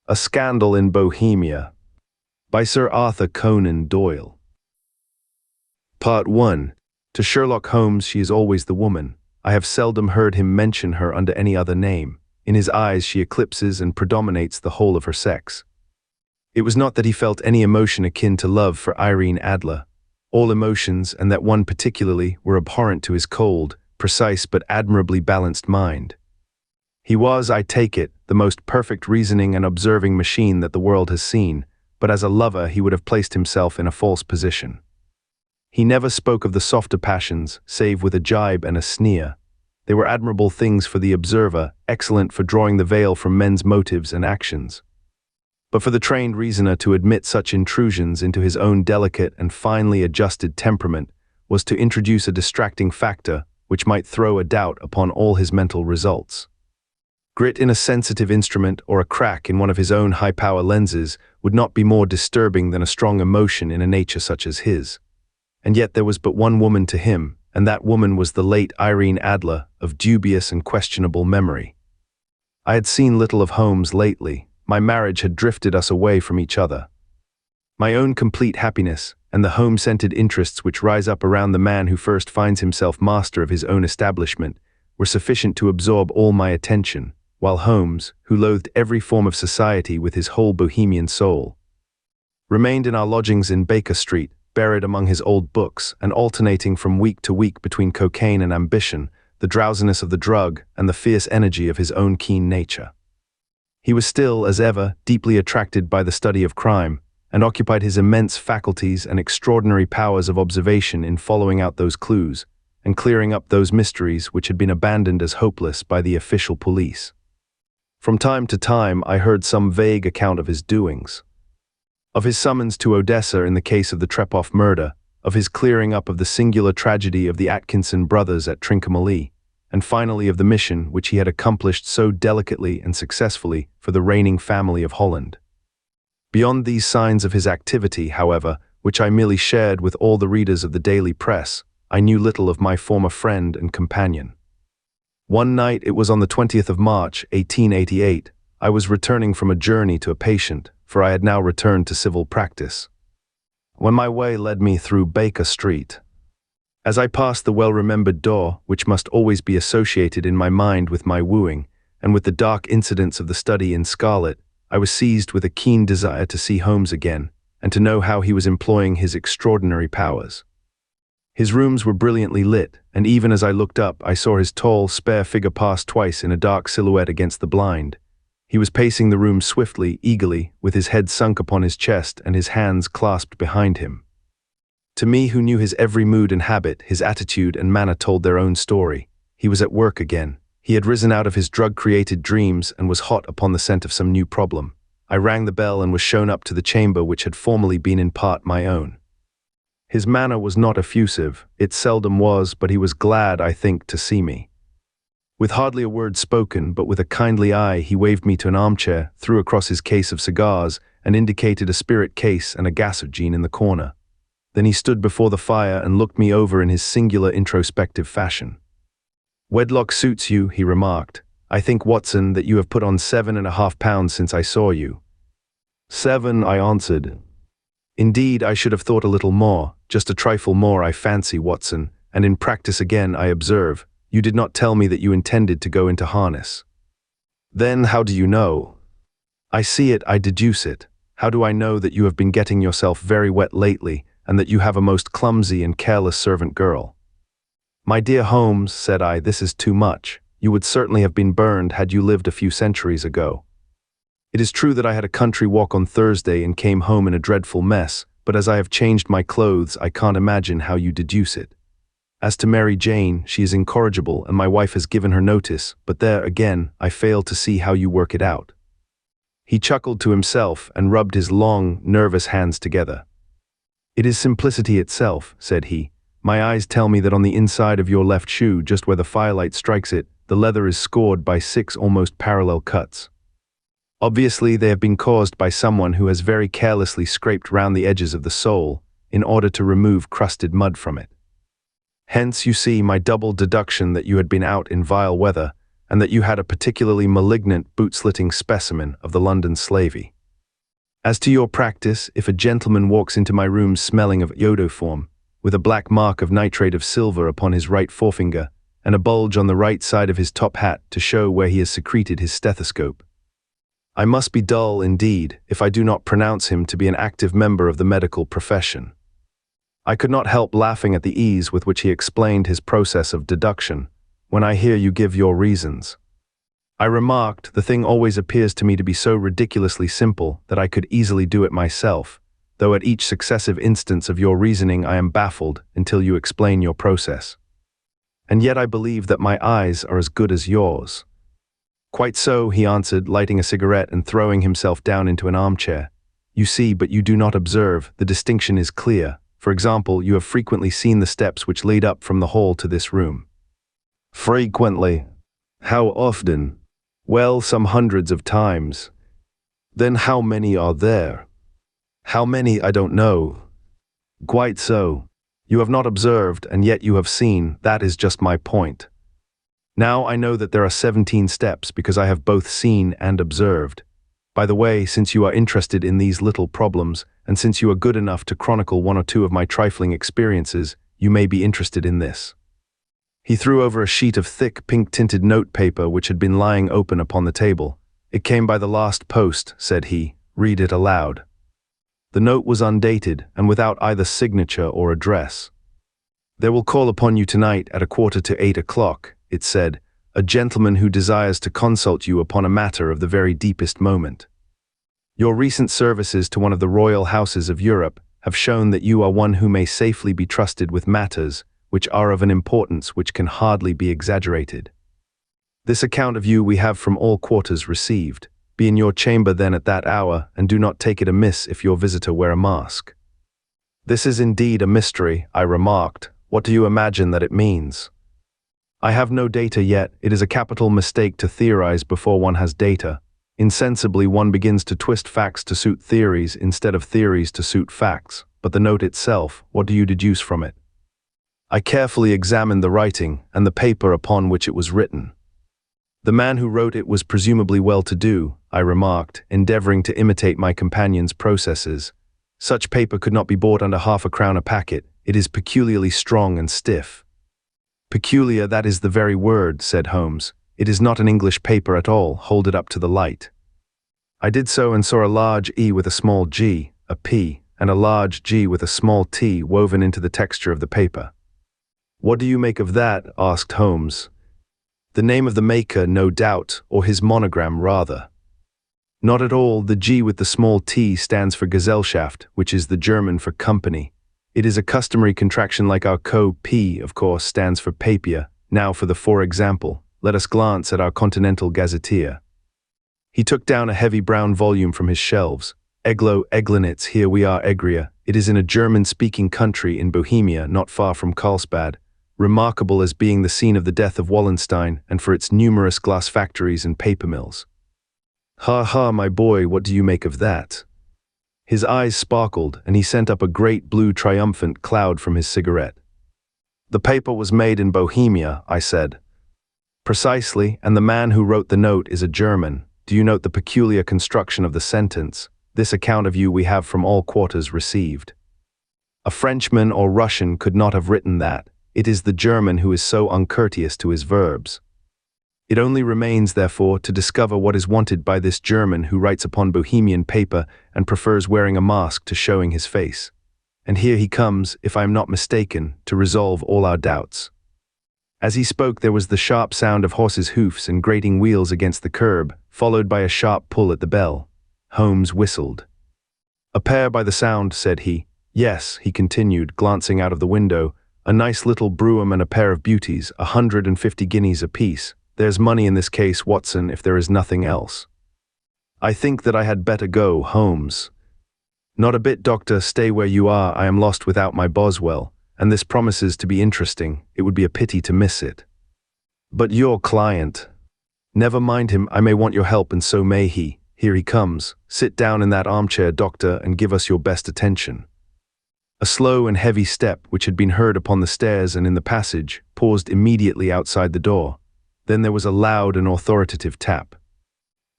A Scandal in Bohemia by Sir Arthur Conan Doyle. Part 1. To Sherlock Holmes she is always the woman. I have seldom heard him mention her under any other name. In his eyes she eclipses and predominates the whole of her sex. It was not that he felt any emotion akin to love for Irene Adler. All emotions, and that one particularly, were abhorrent to his cold, precise but admirably balanced mind. He was, I take it, the most perfect reasoning and observing machine that the world has seen, but as a lover he would have placed himself in a false position. He never spoke of the softer passions, save with a jibe and a sneer. They were admirable things for the observer, excellent for drawing the veil from men's motives and actions. But for the trained reasoner to admit such intrusions into his own delicate and finely adjusted temperament was to introduce a distracting factor which might throw a doubt upon all his mental results. Grit in a sensitive instrument or a crack in one of his own high-power lenses would not be more disturbing than a strong emotion in a nature such as his. And yet there was but one woman to him, and that woman was the late Irene Adler, of dubious and questionable memory. I had seen little of Holmes lately. My marriage had drifted us away from each other. My own complete happiness, and the home-centered interests which rise up around the man who first finds himself master of his own establishment, were sufficient to absorb all my attention, while Holmes, who loathed every form of society with his whole Bohemian soul, remained in our lodgings in Baker Street, buried among his old books, and alternating from week to week between cocaine and ambition, the drowsiness of the drug, and the fierce energy of his own keen nature. He was still, as ever, deeply attracted by the study of crime, and occupied his immense faculties and extraordinary powers of observation in following out those clues, and clearing up those mysteries which had been abandoned as hopeless by the official police. From time to time I heard some vague account of his doings. Of his summons to Odessa in the case of the Trepoff murder, of his clearing up of the singular tragedy of the Atkinson brothers at Trincomalee, and finally of the mission which he had accomplished so delicately and successfully for the reigning family of Holland. Beyond these signs of his activity, however, which I merely shared with all the readers of the daily press, I knew little of my former friend and companion. One night, it was on the 20th of March, 1888, I was returning from a journey to a patient, for I had now returned to civil practice, when my way led me through Baker Street. As I passed the well-remembered door, which must always be associated in my mind with my wooing, and with the dark incidents of the study in scarlet, I was seized with a keen desire to see Holmes again, and to know how he was employing his extraordinary powers. His rooms were brilliantly lit, and even as I looked up, I saw his tall, spare figure pass twice in a dark silhouette against the blind. He was pacing the room swiftly, eagerly, with his head sunk upon his chest and his hands clasped behind him. To me, who knew his every mood and habit, his attitude and manner told their own story. He was at work again. He had risen out of his drug-created dreams and was hot upon the scent of some new problem. I rang the bell and was shown up to the chamber which had formerly been in part my own. His manner was not effusive, it seldom was, but he was glad, I think, to see me. With hardly a word spoken, but with a kindly eye, he waved me to an armchair, threw across his case of cigars, and indicated a spirit case and a gasogene in the corner. Then he stood before the fire and looked me over in his singular introspective fashion. "Wedlock suits you," he remarked. "I think, Watson, that you have put on 7.5 pounds since I saw you." "7," I answered. "Indeed, I should have thought a little more, just a trifle more, I fancy, Watson, and in practice again, I observe. You did not tell me that you intended to go into harness." "Then how do you know?" "I see it, I deduce it. How do I know that you have been getting yourself very wet lately, and that you have a most clumsy and careless servant girl?" "My dear Holmes," said I, "this is too much. You would certainly have been burned had you lived a few centuries ago. It is true that I had a country walk on Thursday and came home in a dreadful mess, but as I have changed my clothes, I can't imagine how you deduce it. As to Mary Jane, she is incorrigible, and my wife has given her notice, but there, again, I fail to see how you work it out." He chuckled to himself and rubbed his long, nervous hands together. "It is simplicity itself," said he. "My eyes tell me that on the inside of your left shoe, just where the firelight strikes it, the leather is scored by 6 almost parallel cuts. Obviously, they have been caused by someone who has very carelessly scraped round the edges of the sole in order to remove crusted mud from it. Hence, you see, my double deduction that you had been out in vile weather, and that you had a particularly malignant boot-slitting specimen of the London slavey. As to your practice, if a gentleman walks into my room smelling of iodoform, with a black mark of nitrate of silver upon his right forefinger, and a bulge on the right side of his top hat to show where he has secreted his stethoscope, I must be dull indeed if I do not pronounce him to be an active member of the medical profession. I could not help laughing at the ease with which he explained his process of deduction, when I hear you give your reasons. I remarked, the thing always appears to me to be so ridiculously simple that I could easily do it myself, though at each successive instance of your reasoning I am baffled until you explain your process. And yet I believe that my eyes are as good as yours. Quite so, he answered, lighting a cigarette and throwing himself down into an armchair. You see, but you do not observe. The distinction is clear. For example, you have frequently seen the steps which lead up from the hall to this room. Frequently. How often? Well, some hundreds of times. Then how many are there? How many, I don't know. Quite so. You have not observed, and yet you have seen. That is just my point. Now I know that there are 17 steps because I have both seen and observed. By the way, since you are interested in these little problems, and since you are good enough to chronicle one or two of my trifling experiences, you may be interested in this. He threw over a sheet of thick, pink-tinted notepaper which had been lying open upon the table. It came by the last post, said he. Read it aloud. The note was undated, and without either signature or address. There will call upon you tonight at 7:45, it said, a gentleman who desires to consult you upon a matter of the very deepest moment. Your recent services to one of the royal houses of Europe have shown that you are one who may safely be trusted with matters which are of an importance which can hardly be exaggerated. This account of you we have from all quarters received. Be in your chamber then at that hour, and do not take it amiss if your visitor wear a mask. This is indeed a mystery, I remarked. What do you imagine that it means? I have no data yet. It is a capital mistake to theorize before one has data. Insensibly one begins to twist facts to suit theories instead of theories to suit facts. But the note itself, what do you deduce from it? I carefully examined the writing and the paper upon which it was written. The man who wrote it was presumably well-to-do, I remarked, endeavoring to imitate my companion's processes. Such paper could not be bought under £0.50 a packet. It is peculiarly strong and stiff. Peculiar, that is the very word, said Holmes. It is not an English paper at all. Hold it up to the light. I did so and saw a large E with a small g, a P, and a large G with a small t woven into the texture of the paper. What do you make of that? Asked Holmes. The name of the maker, no doubt, or his monogram rather. Not at all. The G with the small t stands for Gesellschaft, which is the German for company. It is a customary contraction like our P, of course, stands for papier. Now for example, let us glance at our Continental Gazetteer. He took down a heavy brown volume from his shelves. Eglinitz, here we are, Egria. It is in a German-speaking country in Bohemia, not far from Karlsbad, remarkable as being the scene of the death of Wallenstein and for its numerous glass factories and paper mills. Ha ha, my boy, what do you make of that? His eyes sparkled, and he sent up a great blue triumphant cloud from his cigarette. The paper was made in Bohemia, I said. Precisely, and the man who wrote the note is a German. Do you note the peculiar construction of the sentence? This account of you we have from all quarters received. A Frenchman or Russian could not have written that. It is the German who is so uncourteous to his verbs. It only remains, therefore, to discover what is wanted by this German who writes upon Bohemian paper and prefers wearing a mask to showing his face. And here he comes, if I am not mistaken, to resolve all our doubts. As he spoke, there was the sharp sound of horses' hoofs and grating wheels against the curb, followed by a sharp pull at the bell. Holmes whistled. A pair by the sound, said he. Yes, he continued, glancing out of the window. A nice little brougham and a pair of beauties, 150 guineas apiece. There's money in this case, Watson, if there is nothing else. I think that I had better go, Holmes. Not a bit, Doctor. Stay where you are. I am lost without my Boswell, and this promises to be interesting. It would be a pity to miss it. But your client. Never mind him. I may want your help, and so may he. Here he comes. Sit down in that armchair, Doctor, and give us your best attention. A slow and heavy step, which had been heard upon the stairs and in the passage, paused immediately outside the door. Then there was a loud and authoritative tap.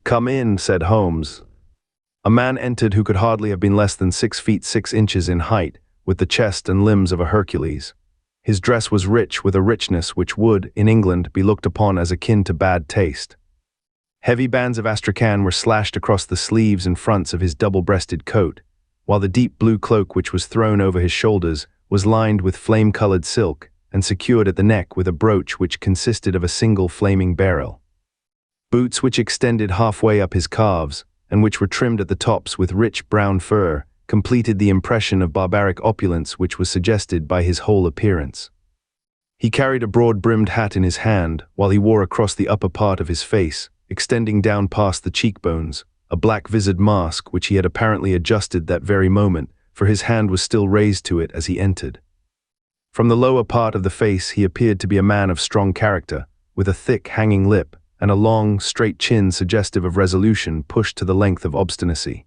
"Come in," said Holmes. A man entered who could hardly have been less than 6 feet 6 inches in height, with the chest and limbs of a Hercules. His dress was rich with a richness which would, in England, be looked upon as akin to bad taste. Heavy bands of astrakhan were slashed across the sleeves and fronts of his double-breasted coat, while the deep blue cloak which was thrown over his shoulders was lined with flame-colored silk and secured at the neck with a brooch which consisted of a single flaming beryl. Boots which extended halfway up his calves, and which were trimmed at the tops with rich brown fur, completed the impression of barbaric opulence which was suggested by his whole appearance. He carried a broad-brimmed hat in his hand, while he wore across the upper part of his face, extending down past the cheekbones, a black-visored mask which he had apparently adjusted that very moment, for his hand was still raised to it as he entered. From the lower part of the face he appeared to be a man of strong character, with a thick, hanging lip, and a long, straight chin suggestive of resolution pushed to the length of obstinacy.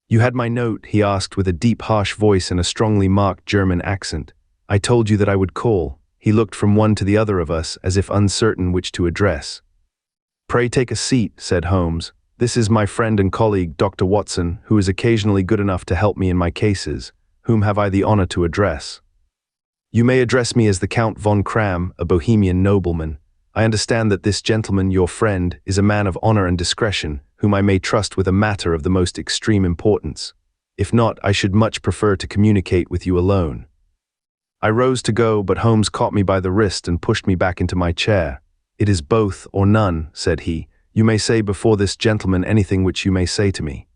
"You had my note?" he asked with a deep, harsh voice and a strongly marked German accent. "I told you that I would call." He looked from one to the other of us, as if uncertain which to address. "Pray take a seat," said Holmes. "This is my friend and colleague, Dr. Watson, who is occasionally good enough to help me in my cases. Whom have I the honor to address?" "You may address me as the Count von Kram, a Bohemian nobleman. I understand that this gentleman, your friend, is a man of honor and discretion, whom I may trust with a matter of the most extreme importance. If not, I should much prefer to communicate with you alone." I rose to go, but Holmes caught me by the wrist and pushed me back into my chair. "It is both or none," said he. "You may say before this gentleman anything which you may say to me."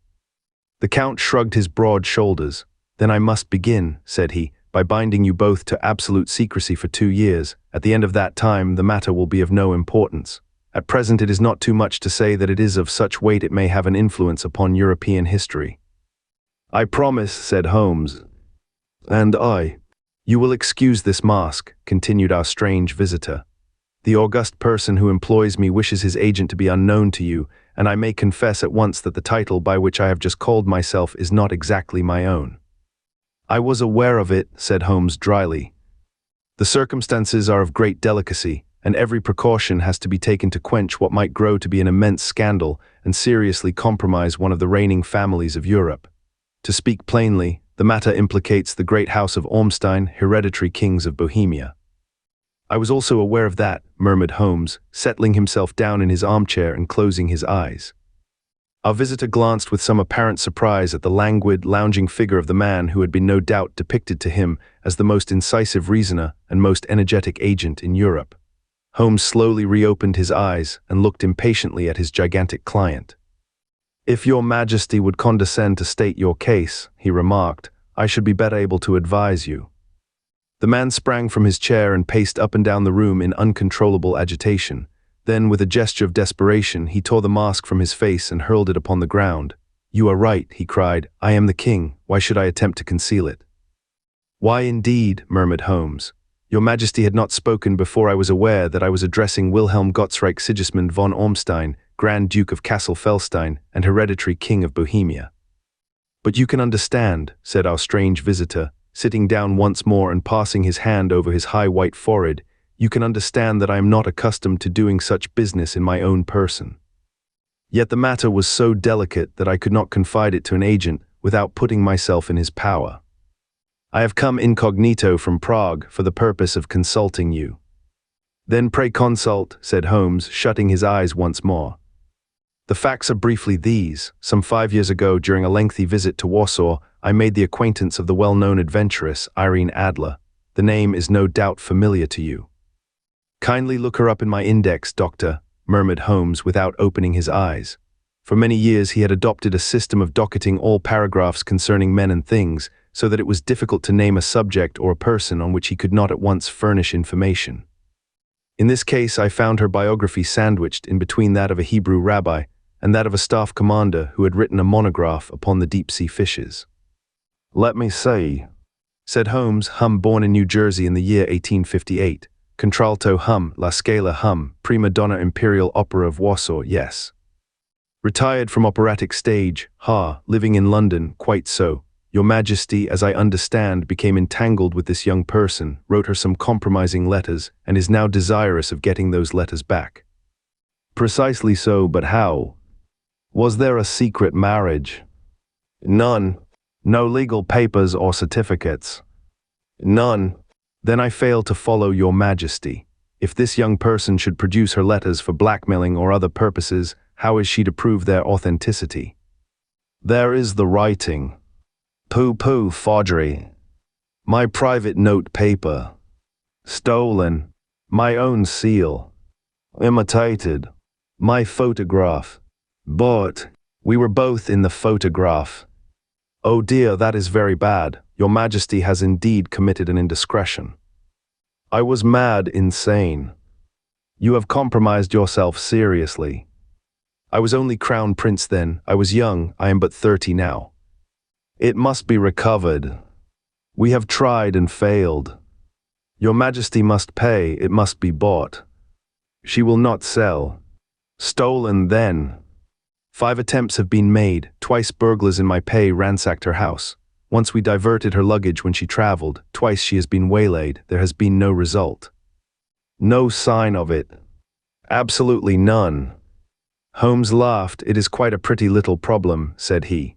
The Count shrugged his broad shoulders. "Then I must begin," said he, "by binding you both to absolute secrecy for 2 years. At the end of that time, the matter will be of no importance. At present, it is not too much to say that it is of such weight it may have an influence upon European history." "I promise," said Holmes. "And I." "You will excuse this mask," continued our strange visitor. "The august person who employs me wishes his agent to be unknown to you, and I may confess at once that the title by which I have just called myself is not exactly my own." "I was aware of it," said Holmes dryly. "The circumstances are of great delicacy, and every precaution has to be taken to quench what might grow to be an immense scandal and seriously compromise one of the reigning families of Europe. To speak plainly, the matter implicates the great house of Ormstein, hereditary kings of Bohemia." "I was also aware of that," murmured Holmes, settling himself down in his armchair and closing his eyes. Our visitor glanced with some apparent surprise at the languid, lounging figure of the man who had been no doubt depicted to him as the most incisive reasoner and most energetic agent in Europe. Holmes slowly reopened his eyes and looked impatiently at his gigantic client. "If your Majesty would condescend to state your case," he remarked, "I should be better able to advise you." The man sprang from his chair and paced up and down the room in uncontrollable agitation. Then, with a gesture of desperation, he tore the mask from his face and hurled it upon the ground. "You are right," he cried. "I am the king. Why should I attempt to conceal it?" "Why indeed?" murmured Holmes. "Your Majesty had not spoken before I was aware that I was addressing Wilhelm Gottsreich Sigismund von Ormstein, Grand Duke of Kassel-Felstein and hereditary King of Bohemia." "But you can understand," said our strange visitor, sitting down once more and passing his hand over his high white forehead, "you can understand that I am not accustomed to doing such business in my own person. Yet the matter was so delicate that I could not confide it to an agent without putting myself in his power. I have come incognito from Prague for the purpose of consulting you." "Then pray consult," said Holmes, shutting his eyes once more. "The facts are briefly these. Some 5 years ago, during a lengthy visit to Warsaw, I made the acquaintance of the well-known adventuress Irene Adler. The name is no doubt familiar to you." "Kindly look her up in my index, Doctor," murmured Holmes without opening his eyes. For many years he had adopted a system of docketing all paragraphs concerning men and things, so that it was difficult to name a subject or a person on which he could not at once furnish information. In this case, I found her biography sandwiched in between that of a Hebrew rabbi and that of a staff commander who had written a monograph upon the deep-sea fishes. "Let me see," said Holmes, born in New Jersey in the year 1858. Contralto La Scala prima donna Imperial Opera of Warsaw, yes. Retired from operatic stage, living in London, quite so. Your Majesty, as I understand, became entangled with this young person, wrote her some compromising letters, and is now desirous of getting those letters back. Precisely so, but how? Was there a secret marriage? None. No legal papers or certificates. None. Then I fail to follow Your Majesty. If this young person should produce her letters for blackmailing or other purposes, how is she to prove their authenticity? There is the writing. Pooh-pooh, forgery. My private note paper. Stolen. My own seal. Imitated. My photograph. Bought. We were both in the photograph. Oh dear, that is very bad. Your Majesty has indeed committed an indiscretion. I was mad, insane. You have compromised yourself seriously. I was only crown prince then. I was young. I am but 30 now. It must be recovered. We have tried and failed. Your Majesty must pay. It must be bought. She will not sell. Stolen then. 5 attempts have been made. Twice burglars in my pay ransacked her house. Once we diverted her luggage when she traveled. Twice she has been waylaid. There has been no result. No sign of it. Absolutely none. Holmes laughed. It is quite a pretty little problem, said he.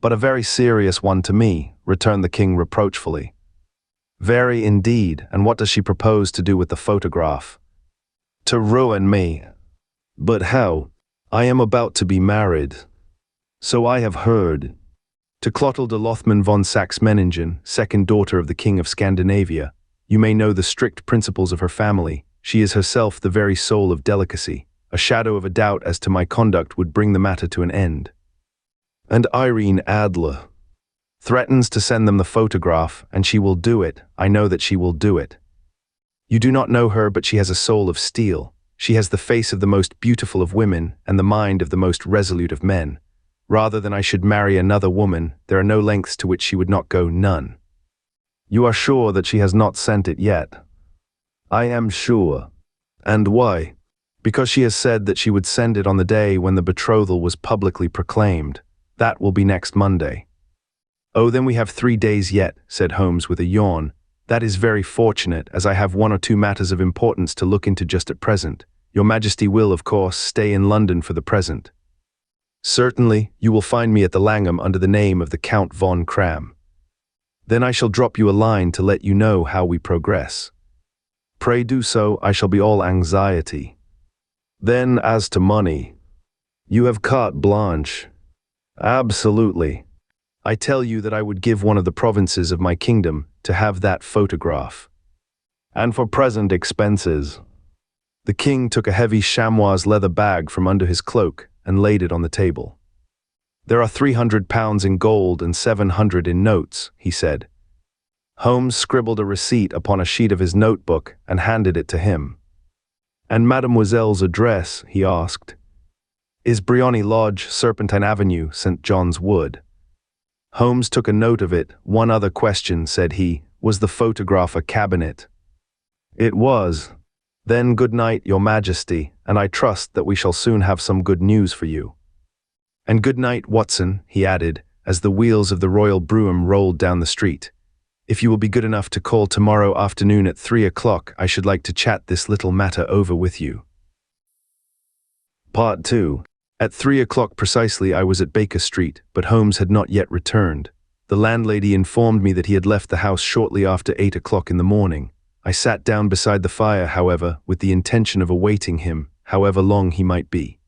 But a very serious one to me, returned the king reproachfully. Very indeed, and what does she propose to do with the photograph? To ruin me. But how? I am about to be married. So I have heard. To Clotilde Lothman von Saxe-Meiningen, second daughter of the King of Scandinavia. You may know the strict principles of her family. She is herself the very soul of delicacy. A shadow of a doubt as to my conduct would bring the matter to an end. And Irene Adler threatens to send them the photograph, and she will do it. I know that she will do it. You do not know her, but she has a soul of steel. She has the face of the most beautiful of women and the mind of the most resolute of men. Rather than I should marry another woman, there are no lengths to which she would not go, none. You are sure that she has not sent it yet? I am sure. And why? Because she has said that she would send it on the day when the betrothal was publicly proclaimed. That will be next Monday. Oh, then we have 3 days yet, said Holmes with a yawn. That is very fortunate, as I have 1 or 2 matters of importance to look into just at present. Your Majesty will, of course, stay in London for the present. Certainly, you will find me at the Langham under the name of the Count von Cram. Then I shall drop you a line to let you know how we progress. Pray do so, I shall be all anxiety. Then, as to money, you have carte blanche. Absolutely. I tell you that I would give one of the provinces of my kingdom to have that photograph. And for present expenses. The king took a heavy chamois leather bag from under his cloak and laid it on the table. There are £300 in gold and 700 in notes, he said. Holmes scribbled a receipt upon a sheet of his notebook and handed it to him. And Mademoiselle's address, he asked. Is Briony Lodge, Serpentine Avenue, St. John's Wood? Holmes took a note of it. One other question, said he. Was the photograph a cabinet? It was. Then good night, Your Majesty, and I trust that we shall soon have some good news for you. And good night, Watson, he added, as the wheels of the royal brougham rolled down the street. If you will be good enough to call tomorrow afternoon at 3 o'clock, I should like to chat this little matter over with you. Part 2. At 3 o'clock precisely I was at Baker Street, but Holmes had not yet returned. The landlady informed me that he had left the house shortly after 8 o'clock in the morning. I sat down beside the fire, however, with the intention of awaiting him, however long he might be.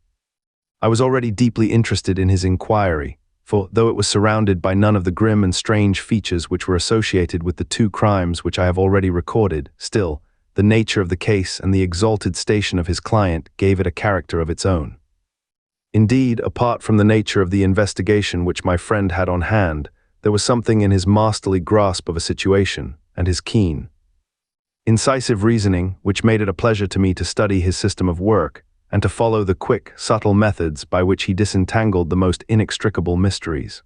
I was already deeply interested in his inquiry, for, though it was surrounded by none of the grim and strange features which were associated with the 2 crimes which I have already recorded, still, the nature of the case and the exalted station of his client gave it a character of its own. Indeed, apart from the nature of the investigation which my friend had on hand, there was something in his masterly grasp of a situation, and his keen, incisive reasoning, which made it a pleasure to me to study his system of work, and to follow the quick, subtle methods by which he disentangled the most inextricable mysteries.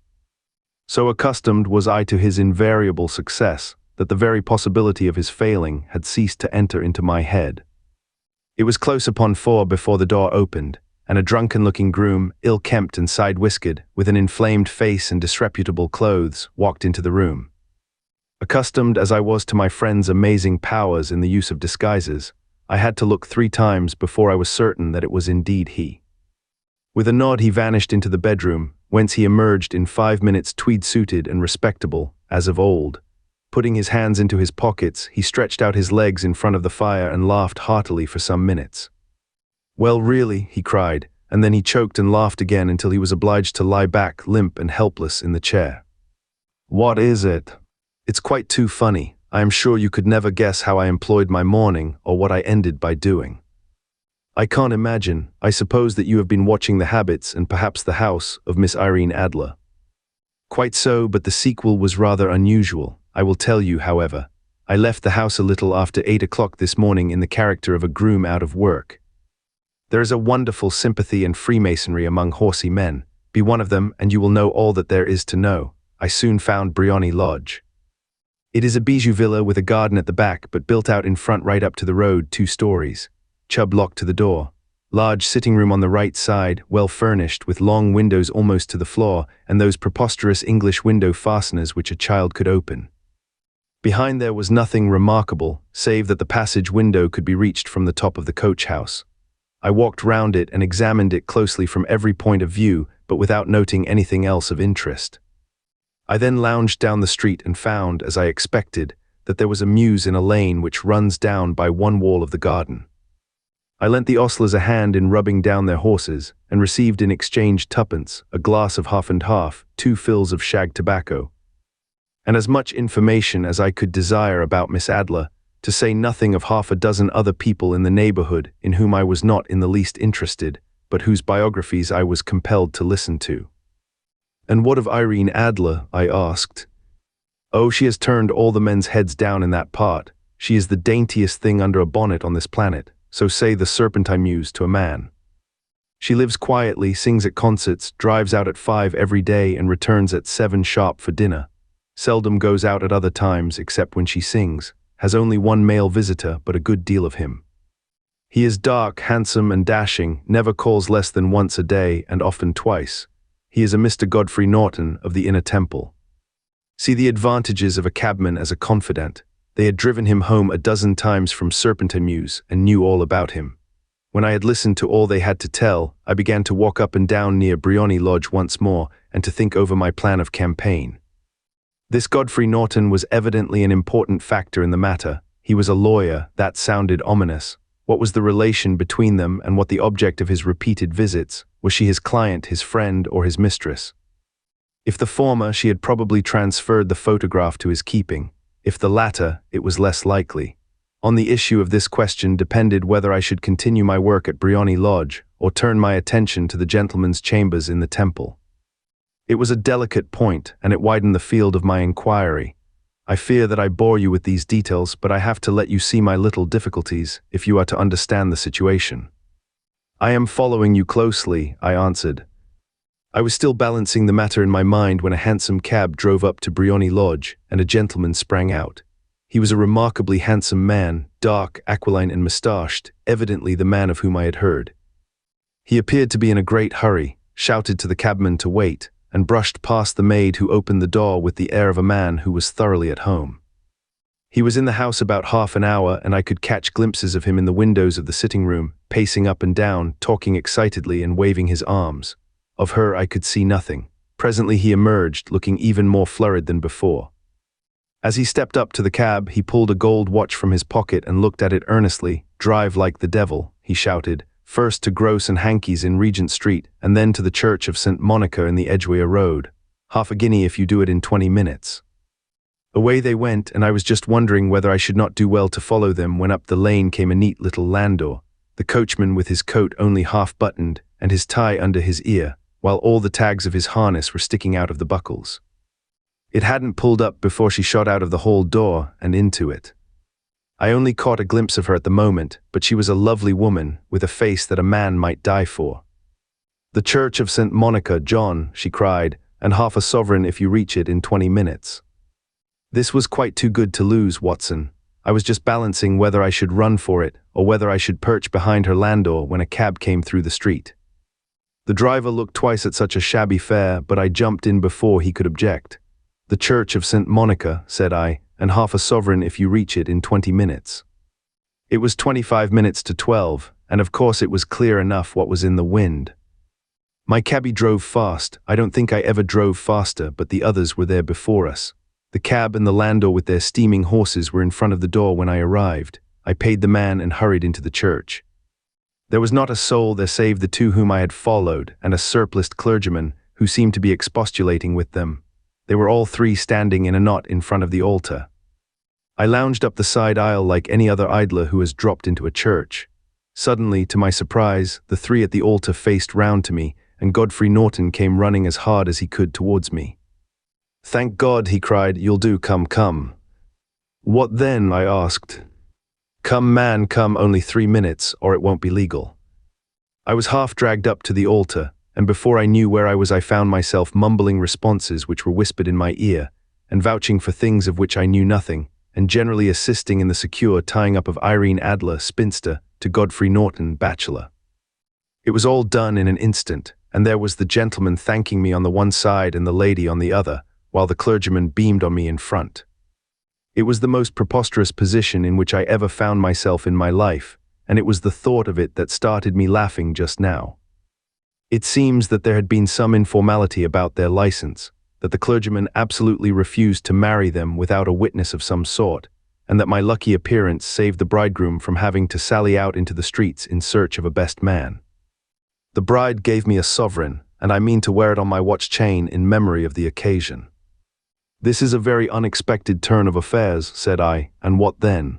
So accustomed was I to his invariable success, that the very possibility of his failing had ceased to enter into my head. It was close upon 4 before the door opened, and a drunken-looking groom, ill-kempt and side-whiskered, with an inflamed face and disreputable clothes, walked into the room. Accustomed as I was to my friend's amazing powers in the use of disguises, I had to look 3 times before I was certain that it was indeed he. With a nod he vanished into the bedroom, whence he emerged in 5 minutes tweed-suited and respectable, as of old. Putting his hands into his pockets, he stretched out his legs in front of the fire and laughed heartily for some minutes. "Well, really," he cried, and then he choked and laughed again until he was obliged to lie back, limp and helpless, in the chair. "What is it?" "It's quite too funny. I am sure you could never guess how I employed my morning or what I ended by doing." "I can't imagine. I suppose that you have been watching the habits and perhaps the house of Miss Irene Adler." "Quite so, but the sequel was rather unusual. I will tell you, however. I left the house a little after 8 o'clock this morning in the character of a groom out of work. There is a wonderful sympathy and freemasonry among horsey men. Be one of them, and you will know all that there is to know. I soon found Briony Lodge. It is a bijou villa with a garden at the back, but built out in front right up to the road, 2 stories. Chubb locked to the door. Large sitting room on the right side, well furnished, with long windows almost to the floor, and those preposterous English window fasteners which a child could open. Behind there was nothing remarkable, save that the passage window could be reached from the top of the coach house. I walked round it and examined it closely from every point of view, but without noting anything else of interest. I then lounged down the street and found, as I expected, that there was a mews in a lane which runs down by one wall of the garden. I lent the ostlers a hand in rubbing down their horses, and received in exchange 2pence, a glass of half and half, 2 fills of shag tobacco, and as much information as I could desire about Miss Adler, to say nothing of 6 other people in the neighborhood in whom I was not in the least interested, but whose biographies I was compelled to listen to. "And what of Irene Adler?" I asked. "Oh, she has turned all the men's heads down in that part. She is the daintiest thing under a bonnet on this planet, so say the Serpentine Muse to a man. She lives quietly, sings at concerts, drives out at 5 every day and returns at 7 sharp for dinner. Seldom goes out at other times except when she sings. Has only 1 male visitor, but a good deal of him. He is dark, handsome and dashing, never calls less than once a day and often twice. He is a Mr. Godfrey Norton of the Inner Temple. See the advantages of a cabman as a confidant. They had driven him home 12 times from Serpentine Mews and knew all about him. When I had listened to all they had to tell, I began to walk up and down near Briony Lodge once more and to think over my plan of campaign. This Godfrey Norton was evidently an important factor in the matter. He was a lawyer. That sounded ominous. What was the relation between them, and what the object of his repeated visits? Was she his client, his friend, or his mistress? If the former, she had probably transferred the photograph to his keeping. If the latter, it was less likely. On the issue of this question depended whether I should continue my work at Briony Lodge, or turn my attention to the gentleman's chambers in the Temple. It was a delicate point, and it widened the field of my inquiry. I fear that I bore you with these details, but I have to let you see my little difficulties, if you are to understand the situation. "I am following you closely," I answered. I was still balancing the matter in my mind when a handsome cab drove up to Briony Lodge, and a gentleman sprang out. He was a remarkably handsome man, dark, aquiline and moustached, evidently the man of whom I had heard. He appeared to be in a great hurry, shouted to the cabman to wait, and brushed past the maid who opened the door with the air of a man who was thoroughly at home. He was in the house about half an hour, and I could catch glimpses of him in the windows of the sitting room, pacing up and down, talking excitedly and waving his arms. Of her I could see nothing. Presently he emerged, looking even more flurried than before. As he stepped up to the cab, he pulled a gold watch from his pocket and looked at it earnestly. "Drive like the devil," he shouted. "First to Gross and Hankey's in Regent Street, and then to the Church of St. Monica in the Edgware Road. Half a guinea if you do it in 20 minutes. Away they went, and I was just wondering whether I should not do well to follow them when up the lane came a neat little landau, the coachman with his coat only half buttoned, and his tie under his ear, while all the tags of his harness were sticking out of the buckles. It hadn't pulled up before she shot out of the hall door and into it. I only caught a glimpse of her at the moment, but she was a lovely woman, with a face that a man might die for. "The Church of St. Monica, John," she cried, "and half a sovereign if you reach it in 20 minutes. This was quite too good to lose, Watson. I was just balancing whether I should run for it, or whether I should perch behind her landau when a cab came through the street. The driver looked twice at such a shabby fare, but I jumped in before he could object. "The Church of St. Monica," said I, "and half a sovereign if you reach it in 20 minutes. It was 25 minutes to 12, and of course it was clear enough what was in the wind. My cabbie drove fast. I don't think I ever drove faster, but the others were there before us. The cab and the landau with their steaming horses were in front of the door when I arrived. I paid the man and hurried into the church. There was not a soul there save the two whom I had followed, and a surpliced clergyman, who seemed to be expostulating with them. They were all three standing in a knot in front of the altar. I lounged up the side aisle like any other idler who has dropped into a church. Suddenly, to my surprise, the three at the altar faced round to me, and Godfrey Norton came running as hard as he could towards me. "Thank God," he cried, "you'll do, come." "What then?" I asked. "Come, man, come, only 3 minutes, or it won't be legal." I was half dragged up to the altar, and before I knew where I was I found myself mumbling responses which were whispered in my ear, and vouching for things of which I knew nothing, and generally assisting in the secure tying up of Irene Adler, spinster, to Godfrey Norton, bachelor. It was all done in an instant, and there was the gentleman thanking me on the one side and the lady on the other, while the clergyman beamed on me in front. It was the most preposterous position in which I ever found myself in my life, and it was the thought of it that started me laughing just now. It seems that there had been some informality about their license, that the clergyman absolutely refused to marry them without a witness of some sort, and that my lucky appearance saved the bridegroom from having to sally out into the streets in search of a best man. The bride gave me a sovereign, and I mean to wear it on my watch chain in memory of the occasion. "This is a very unexpected turn of affairs," said I, "and what then?"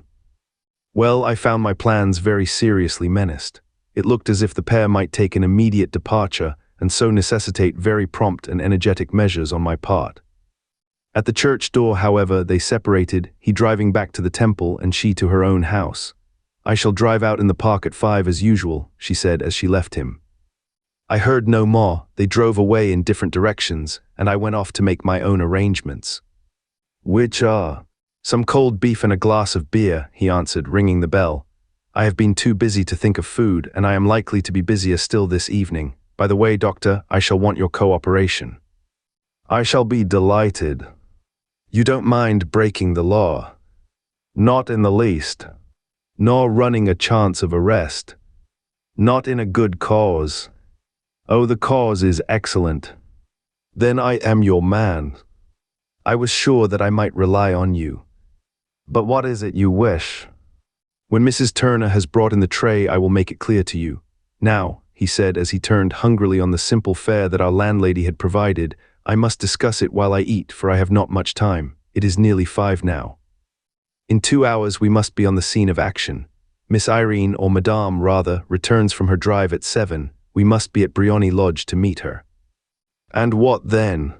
Well, I found my plans very seriously menaced. It looked as if the pair might take an immediate departure, and so necessitate very prompt and energetic measures on my part. At the church door, however, they separated, he driving back to the temple and she to her own house. "I shall drive out in the park at 5 as usual," she said as she left him. I heard no more. They drove away in different directions, and I went off to make my own arrangements. "Which are?" "Some cold beef and a glass of beer," he answered, ringing the bell. "I have been too busy to think of food, and I am likely to be busier still this evening. By the way, doctor, I shall want your cooperation." "I shall be delighted." "You don't mind breaking the law?" "Not in the least." "Nor running a chance of arrest?" "Not in a good cause." "Oh, the cause is excellent." "Then I am your man." "I was sure that I might rely on you." "But what is it you wish?" "When Mrs. Turner has brought in the tray, I will make it clear to you. Now," he said as he turned hungrily on the simple fare that our landlady had provided, "I must discuss it while I eat, for I have not much time. It is nearly 5 now. In 2 hours we must be on the scene of action. Miss Irene, or Madame rather, returns from her drive at 7. We must be at Briony Lodge to meet her." "And what then?"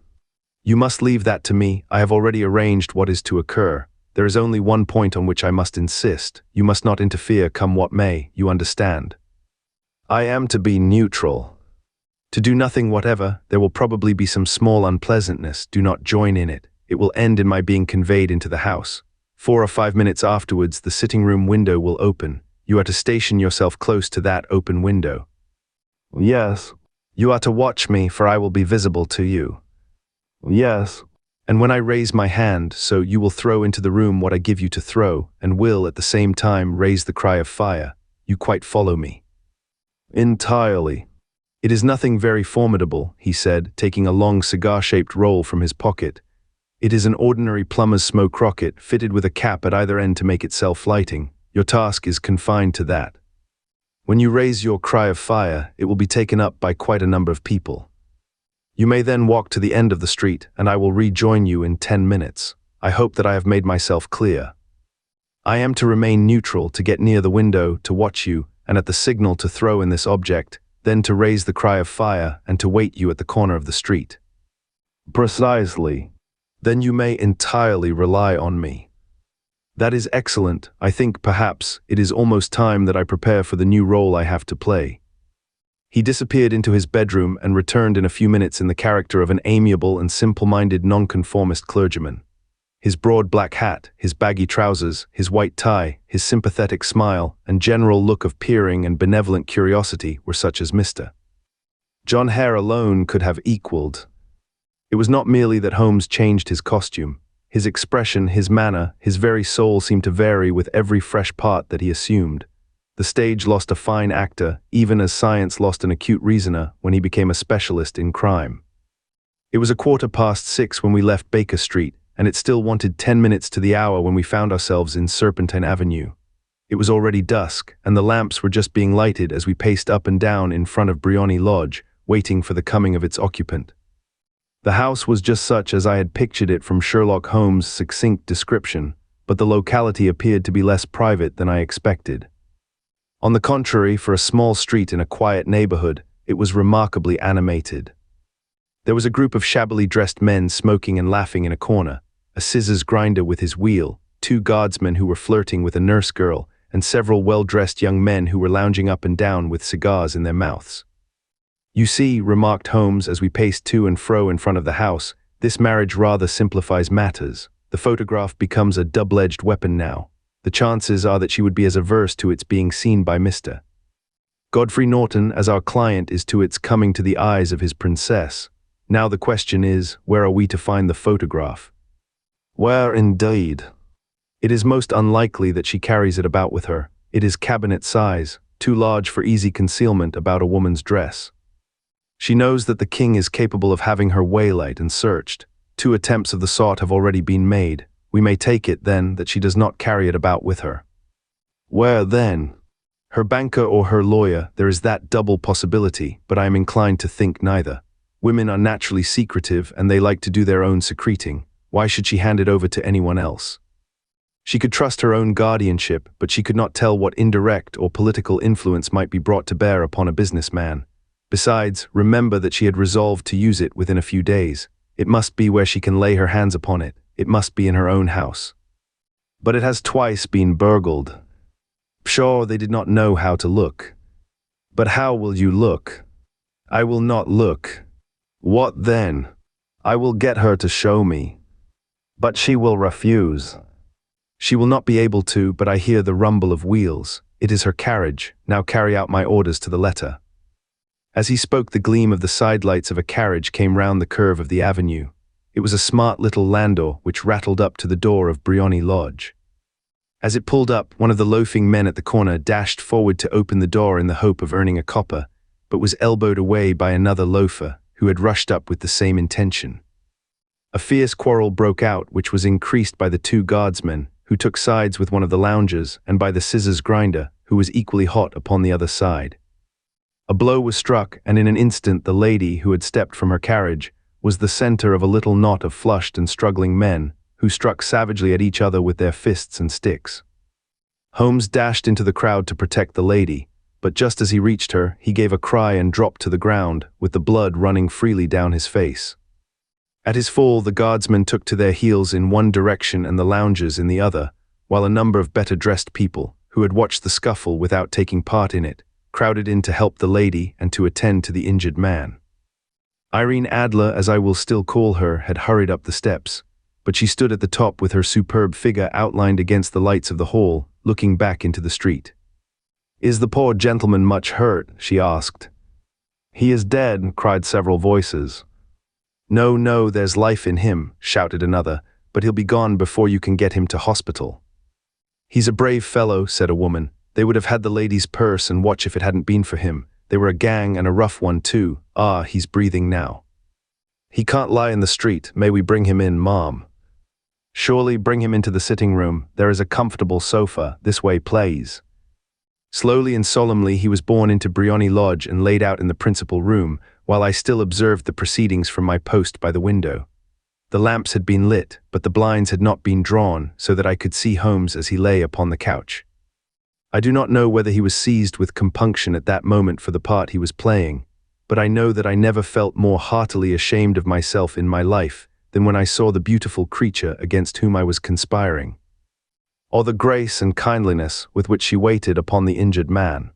"You must leave that to me. I have already arranged what is to occur. There is only one point on which I must insist. You must not interfere, come what may, you understand." "I am to be neutral." "To do nothing whatever. There will probably be some small unpleasantness. Do not join in it. It will end in my being conveyed into the house. 4 or 5 minutes afterwards, the sitting-room window will open. You are to station yourself close to that open window." "Yes." "You are to watch me, for I will be visible to you." "Yes." "And when I raise my hand, so you will throw into the room what I give you to throw, and will, at the same time, raise the cry of fire. You quite follow me?" "Entirely." "It is nothing very formidable," he said, taking a long cigar-shaped roll from his pocket. "It is an ordinary plumber's smoke rocket, fitted with a cap at either end to make it self-lighting. Your task is confined to that. When you raise your cry of fire, it will be taken up by quite a number of people. You may then walk to the end of the street, and I will rejoin you in 10 minutes. I hope that I have made myself clear. I am to remain neutral, to get near the window, to watch you, and at the signal to throw in this object, then to raise the cry of fire, and to wait you at the corner of the street." "Precisely." "Then you may entirely rely on me." "That is excellent. I think, perhaps, it is almost time that I prepare for the new role I have to play." He disappeared into his bedroom and returned in a few minutes in the character of an amiable and simple-minded nonconformist clergyman. His broad black hat, his baggy trousers, his white tie, his sympathetic smile, and general look of peering and benevolent curiosity were such as Mr. John Hare alone could have equaled. It was not merely that Holmes changed his costume. His expression, his manner, his very soul seemed to vary with every fresh part that he assumed. The stage lost a fine actor, even as science lost an acute reasoner when he became a specialist in crime. It was 6:15 when we left Baker Street, and it still wanted 10 minutes to the hour when we found ourselves in Serpentine Avenue. It was already dusk, and the lamps were just being lighted as we paced up and down in front of Briony Lodge, waiting for the coming of its occupant. The house was just such as I had pictured it from Sherlock Holmes' succinct description, but the locality appeared to be less private than I expected. On the contrary, for a small street in a quiet neighborhood, it was remarkably animated. There was a group of shabbily dressed men smoking and laughing in a corner, a scissors grinder with his wheel, 2 guardsmen who were flirting with a nurse girl, and several well-dressed young men who were lounging up and down with cigars in their mouths. "You see," remarked Holmes as we paced to and fro in front of the house, "this marriage rather simplifies matters. The photograph becomes a double-edged weapon now. The chances are that she would be as averse to its being seen by Mr. Godfrey Norton as our client is to its coming to the eyes of his princess. Now the question is, where are we to find the photograph?" "Where indeed? It is most unlikely that she carries it about with her. It is cabinet size, too large for easy concealment about a woman's dress. She knows that the king is capable of having her waylaid and searched. 2 attempts of the sort have already been made. We may take it, then, that she does not carry it about with her." "Where, then?" "Her banker or her lawyer. There is that double possibility, but I am inclined to think neither. Women are naturally secretive, and they like to do their own secreting. Why should she hand it over to anyone else? She could trust her own guardianship, but she could not tell what indirect or political influence might be brought to bear upon a businessman. Besides, remember that she had resolved to use it within a few days. It must be where she can lay her hands upon it. It must be in her own house." "But it has twice been burgled." "Pshaw, they did not know how to look." "But how will you look?" "I will not look." "What then?" "I will get her to show me." "But she will refuse." "She will not be able to, but I hear the rumble of wheels. It is her carriage. Now carry out my orders to the letter." As he spoke, the gleam of the sidelights of a carriage came round the curve of the avenue. It was a smart little landau which rattled up to the door of Briony Lodge. As it pulled up, one of the loafing men at the corner dashed forward to open the door in the hope of earning a copper, but was elbowed away by another loafer, who had rushed up with the same intention. A fierce quarrel broke out, which was increased by the 2 guardsmen, who took sides with one of the loungers, and by the scissors grinder, who was equally hot upon the other side. A blow was struck, and in an instant the lady, who had stepped from her carriage, was the center of a little knot of flushed and struggling men, who struck savagely at each other with their fists and sticks. Holmes dashed into the crowd to protect the lady, but just as he reached her, he gave a cry and dropped to the ground, with the blood running freely down his face. At his fall, the guardsmen took to their heels in one direction and the loungers in the other, while a number of better-dressed people, who had watched the scuffle without taking part in it, crowded in to help the lady and to attend to the injured man. Irene Adler, as I will still call her, had hurried up the steps, but she stood at the top with her superb figure outlined against the lights of the hall, looking back into the street. "Is the poor gentleman much hurt?" she asked. "He is dead," cried several voices. "No, no, there's life in him," shouted another, "but he'll be gone before you can get him to hospital." "He's a brave fellow," said a woman. "They would have had the lady's purse and watch if it hadn't been for him. They were a gang, and a rough one too. Ah, he's breathing now." "He can't lie in the street. May we bring him in, Mom?" "Surely, bring him into the sitting room. There is a comfortable sofa. This way, please." Slowly and solemnly he was borne into Briony Lodge and laid out in the principal room, while I still observed the proceedings from my post by the window. The lamps had been lit, but the blinds had not been drawn, so that I could see Holmes as he lay upon the couch. I do not know whether he was seized with compunction at that moment for the part he was playing, but I know that I never felt more heartily ashamed of myself in my life than when I saw the beautiful creature against whom I was conspiring, or the grace and kindliness with which she waited upon the injured man.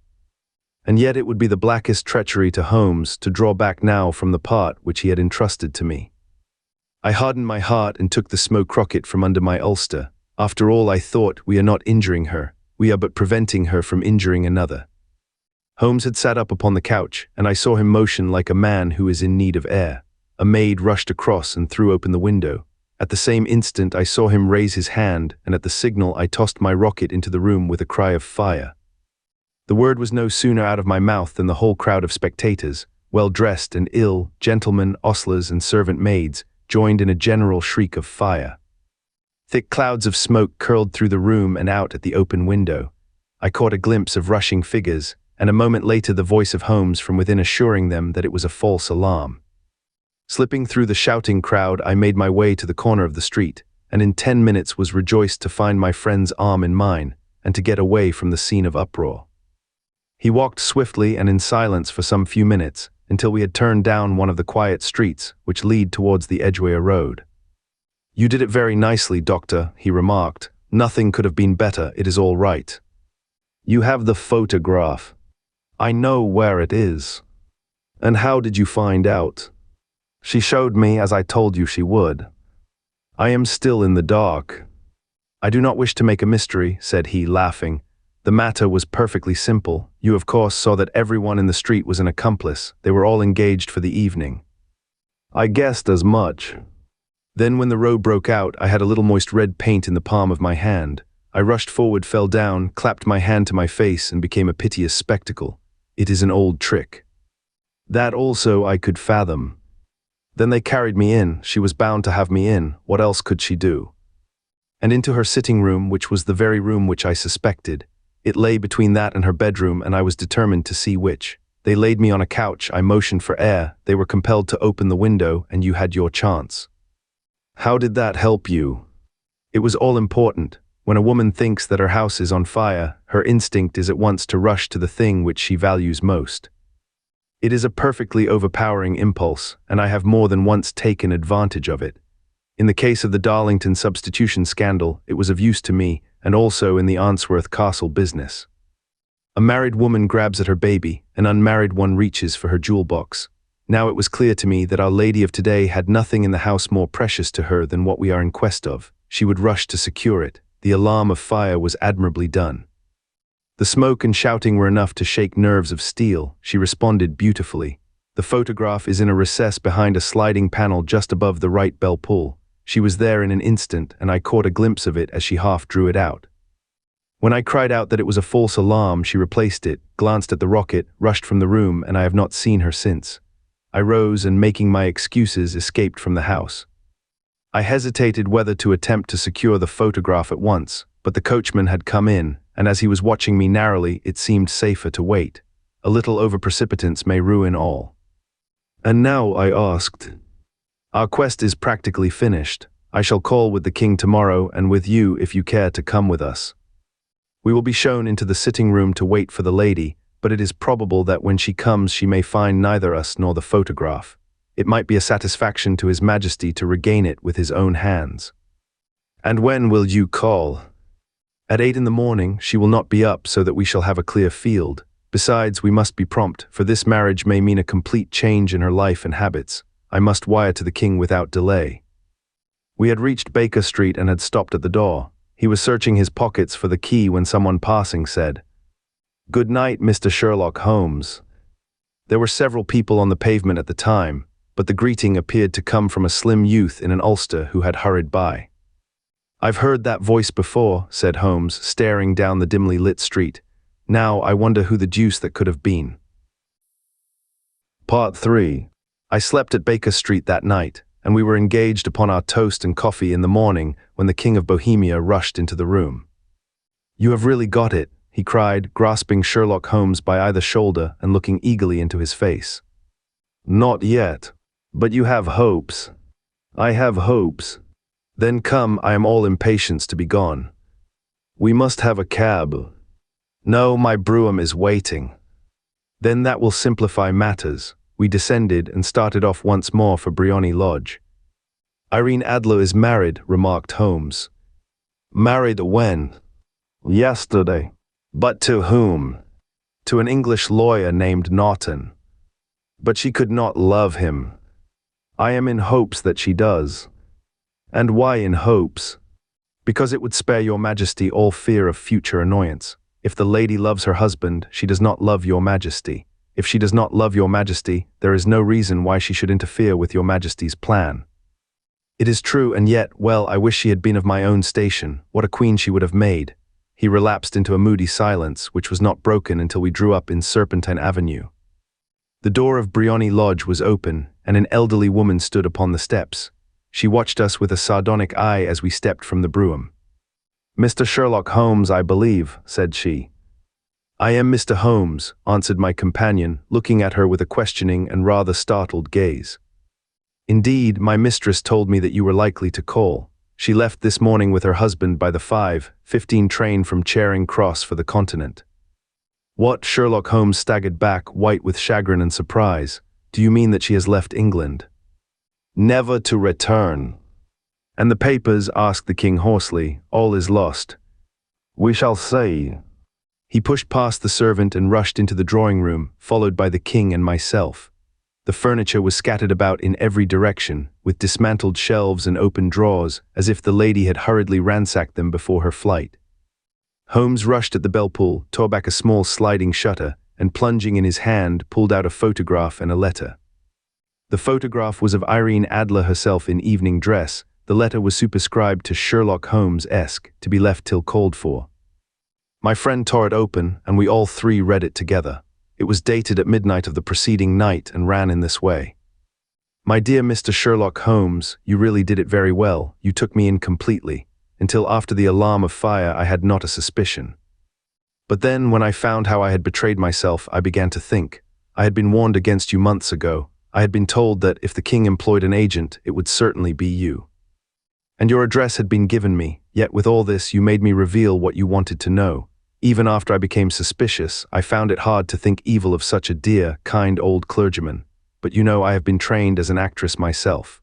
And yet it would be the blackest treachery to Holmes to draw back now from the part which he had entrusted to me. I hardened my heart and took the smoke crocket from under my ulster. After all, I thought, we are not injuring her. We are but preventing her from injuring another. Holmes had sat up upon the couch, and I saw him motion like a man who is in need of air. A maid rushed across and threw open the window. At the same instant I saw him raise his hand, and at the signal I tossed my rocket into the room with a cry of fire. The word was no sooner out of my mouth than the whole crowd of spectators, well-dressed and ill, gentlemen, ostlers, and servant maids, joined in a general shriek of fire. Thick clouds of smoke curled through the room and out at the open window. I caught a glimpse of rushing figures, and a moment later the voice of Holmes from within assuring them that it was a false alarm. Slipping through the shouting crowd, I made my way to the corner of the street, and in 10 minutes was rejoiced to find my friend's arm in mine, and to get away from the scene of uproar. He walked swiftly and in silence for some few minutes, until we had turned down one of the quiet streets which lead towards the Edgware Road. "You did it very nicely, Doctor," he remarked. "Nothing could have been better, it is all right. You have the photograph. I know where it is." "And how did you find out?" "She showed me as I told you she would. I am still in the dark." "I do not wish to make a mystery," said he, laughing. "The matter was perfectly simple. You of course saw that everyone in the street was an accomplice. They were all engaged for the evening." "I guessed as much." "Then when the row broke out, I had a little moist red paint in the palm of my hand. I rushed forward, fell down, clapped my hand to my face, and became a piteous spectacle. It is an old trick. That also I could fathom. Then they carried me in. She was bound to have me in. What else could she do? And into her sitting room, which was the very room which I suspected. It lay between that and her bedroom, and I was determined to see which. They laid me on a couch. I motioned for air. They were compelled to open the window, and you had your chance." "How did that help you?" "It was all important. When a woman thinks that her house is on fire, her instinct is at once to rush to the thing which she values most. It is a perfectly overpowering impulse, and I have more than once taken advantage of it. In the case of the Darlington substitution scandal, it was of use to me, and also in the Arnsworth Castle business. A married woman grabs at her baby, an unmarried one reaches for her jewel box. Now it was clear to me that Our Lady of today had nothing in the house more precious to her than what we are in quest of. She would rush to secure it. The alarm of fire was admirably done. The smoke and shouting were enough to shake nerves of steel. She responded beautifully. The photograph is in a recess behind a sliding panel just above the right bell pull. She was there in an instant, and I caught a glimpse of it as she half drew it out. When I cried out that it was a false alarm, she replaced it, glanced at the rocket, rushed from the room, and I have not seen her since. I rose and, making my excuses, escaped from the house. I hesitated whether to attempt to secure the photograph at once, but the coachman had come in, and as he was watching me narrowly, it seemed safer to wait. A little over-precipitance may ruin all. "And now," I asked, "our quest is practically finished. I shall call with the king tomorrow, and with you if you care to come with us. We will be shown into the sitting room to wait for the lady, but it is probable that when she comes she may find neither us nor the photograph. It might be a satisfaction to His Majesty to regain it with his own hands." "And when will you call?" "At 8 in the morning. She will not be up, so that we shall have a clear field. Besides, we must be prompt, for this marriage may mean a complete change in her life and habits. I must wire to the king without delay." We had reached Baker Street and had stopped at the door. He was searching his pockets for the key when someone passing said, "Good night, Mr. Sherlock Holmes." There were several people on the pavement at the time, but the greeting appeared to come from a slim youth in an ulster who had hurried by. "I've heard that voice before," said Holmes, staring down the dimly lit street. "Now I wonder who the deuce that could have been." Part 3. I slept at Baker Street that night, and we were engaged upon our toast and coffee in the morning when the King of Bohemia rushed into the room. "You have really got it," he cried, grasping Sherlock Holmes by either shoulder and looking eagerly into his face. "Not yet. But you have hopes." "I have hopes." "Then come, I am all impatience to be gone." "We must have a cab." "No, my brougham is waiting." "Then that will simplify matters." We descended and started off once more for Briony Lodge. "Irene Adler is married," remarked Holmes. "Married when?" "Yesterday." "But to whom?" "To an English lawyer named Norton." "But she could not love him." "I am in hopes that she does." "And why in hopes?" "Because it would spare your Majesty all fear of future annoyance. If the lady loves her husband, she does not love your majesty. If she does not love your majesty, there is no reason why she should interfere with your majesty's plan. It is true, and yet, well, I wish she had been of my own station. What a queen she would have made. He relapsed into a moody silence, which was not broken until we drew up in Serpentine Avenue. The door of Briony Lodge was open, and an elderly woman stood upon the steps. She watched us with a sardonic eye as we stepped from the brougham. "Mr. Sherlock Holmes, I believe," said she. "I am Mr. Holmes," answered my companion, looking at her with a questioning and rather startled gaze. "Indeed, my mistress told me that you were likely to call. She left this morning with her husband by the 5:15 train from Charing Cross for the Continent." "What?" Sherlock Holmes staggered back, white with chagrin and surprise. "Do you mean that she has left England?" "Never to return." "And the papers?" asked the king hoarsely. "All is lost." "We shall see." He pushed past the servant and rushed into the drawing room, followed by the king and myself. The furniture was scattered about in every direction, with dismantled shelves and open drawers, as if the lady had hurriedly ransacked them before her flight. Holmes rushed at the bell-pull, tore back a small sliding shutter, and plunging in his hand, pulled out a photograph and a letter. The photograph was of Irene Adler herself in evening dress. The letter was superscribed to Sherlock Holmes-esque, to be left till called for. My friend tore it open, and we all three read it together. It was dated at midnight of the preceding night and ran in this way. "My dear Mr. Sherlock Holmes, you really did it very well. You took me in completely. Until after the alarm of fire, I had not a suspicion. But then, when I found how I had betrayed myself, I began to think. I had been warned against you months ago. I had been told that if the king employed an agent, it would certainly be you. And your address had been given me, yet with all this you made me reveal what you wanted to know. Even after I became suspicious, I found it hard to think evil of such a dear, kind old clergyman. But you know I have been trained as an actress myself.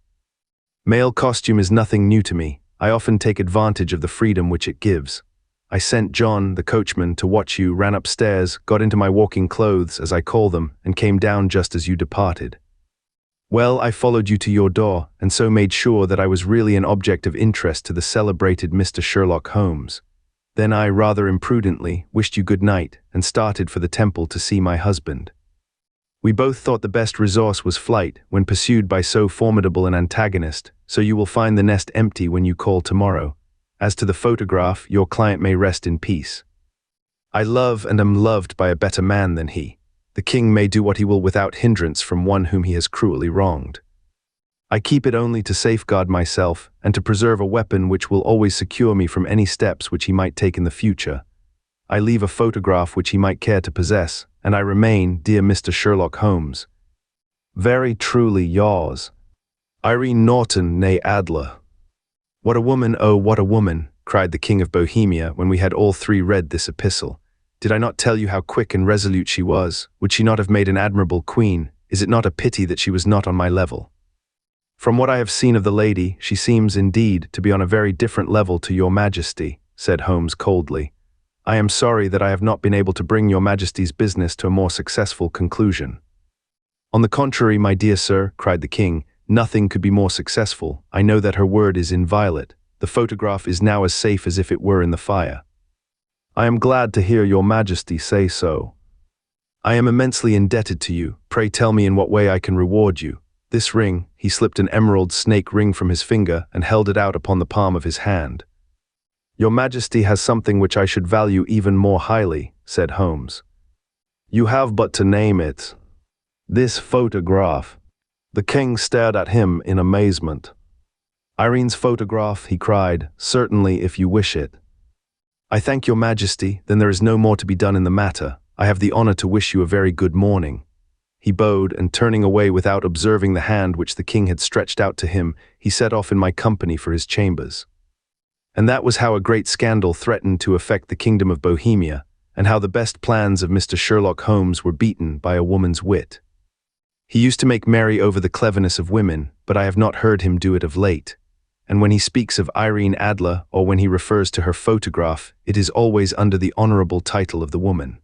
Male costume is nothing new to me. I often take advantage of the freedom which it gives. I sent John, the coachman, to watch you, ran upstairs, got into my walking clothes, as I call them, and came down just as you departed. Well, I followed you to your door, and so made sure that I was really an object of interest to the celebrated Mr. Sherlock Holmes. Then I, rather imprudently, wished you good night, and started for the temple to see my husband. We both thought the best resource was flight, when pursued by so formidable an antagonist, so you will find the nest empty when you call tomorrow. As to the photograph, your client may rest in peace. I love and am loved by a better man than he. The king may do what he will without hindrance from one whom he has cruelly wronged. I keep it only to safeguard myself, and to preserve a weapon which will always secure me from any steps which he might take in the future. I leave a photograph which he might care to possess, and I remain, dear Mr. Sherlock Holmes, very truly yours, Irene Norton née Adler. What a woman, oh what a woman, cried the King of Bohemia when we had all three read this epistle. Did I not tell you how quick and resolute she was? Would she not have made an admirable queen? Is it not a pity that she was not on my level? From what I have seen of the lady, she seems, indeed, to be on a very different level to your majesty, said Holmes coldly. I am sorry that I have not been able to bring your majesty's business to a more successful conclusion. On the contrary, my dear sir, cried the king, nothing could be more successful. I know that her word is inviolate. The photograph is now as safe as if it were in the fire. I am glad to hear your majesty say so. I am immensely indebted to you. Pray tell me in what way I can reward you. This ring, he slipped an emerald snake ring from his finger and held it out upon the palm of his hand. Your majesty has something which I should value even more highly, said Holmes. You have but to name it. This photograph. The king stared at him in amazement. Irene's photograph, he cried, certainly if you wish it. I thank your majesty, then there is no more to be done in the matter. I have the honor to wish you a very good morning. He bowed, and turning away without observing the hand which the king had stretched out to him, he set off in my company for his chambers. And that was how a great scandal threatened to affect the kingdom of Bohemia, and how the best plans of Mr. Sherlock Holmes were beaten by a woman's wit. He used to make merry over the cleverness of women, but I have not heard him do it of late. And when he speaks of Irene Adler, or when he refers to her photograph, it is always under the honorable title of the woman.